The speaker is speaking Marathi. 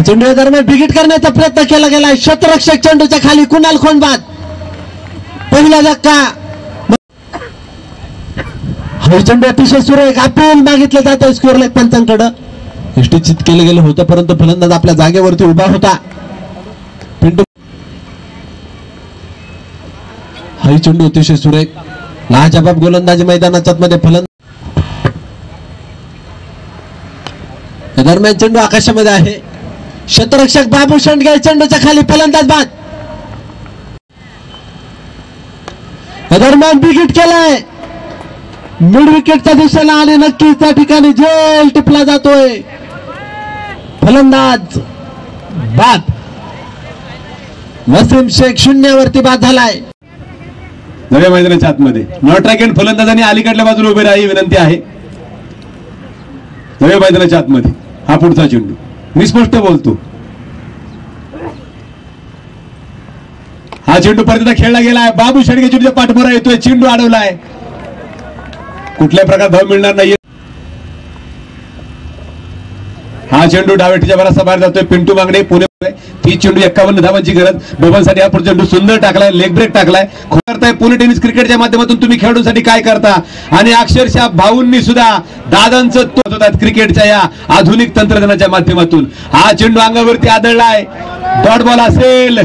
चेंडू दरम्यान बिगिट करण्याचा प्रयत्न केला गेला. क्षेत्ररक्षक चेंडूच्या खाली कुणाल खोंडबाद. पहिला धक्का. हा चेंडू अतिशय सुरेख अपील मागितलं जातं स्कोअर लेग पंचांकडे. निश्चित केलं गेलं होतं परंतु फलंदाज आपल्या जागेवरती उभा होता. पिंटू हा चेंडू अतिशय सुरेख लाजबाब गोलंदाजी मैदानाच्या मध्ये फलंदाज दरम्यान चेंडू आकाशामध्ये आहे. क्षेत्ररक्षक बाबू शेंडगे चेंडूच्या खाली फलंदाज बाद. दरम्यान विकेट केलाय मिड विकेटच्या दिशेला आणि नक्कीच त्या ठिकाणी झेल टिपला जातोय. फलंदाज बाद. वसीम शेख शून्यावरती बाद झालाय. नव्या मैदानाच्या आतमध्ये नॉट रॅकेट फलंदाजांनी अलीकडल्या बाजूला उभे राहावी विनंती आहे. नव्या मैदानाच्या आतमध्ये हा पुढचा चेंडू मी स्पष्ट बोलतो. हा चेंडू परत खेळला गेलाय. बाबू शेंडगे चेंडूच्या पाठपुरा येतोय. चेंडू अडवलाय. कुठल्याही प्रकार धाव मिळणार नाही. हा चेंडू डावेटीच्या बराचसा बाहेर जातोय. पिंटू मागणे पुणे. ती चेंडू 51 धावांची गरज बबनसाठी. हा पुढचा चेंडू सुंदर टाकलाय. लेग ब्रेक टाकलाय. करताय पुणे टेनिस क्रिकेटच्या माध्यमातून तुम्ही खेळाडूंसाठी काय करता आणि अक्षरशः भाऊंनी सुद्धा दादांचं तोच होतात क्रिकेटच्या या आधुनिक तंत्रज्ञानाच्या माध्यमातून. हा चेंडू अंगावरती आदळलाय. डॉट बॉल असेल.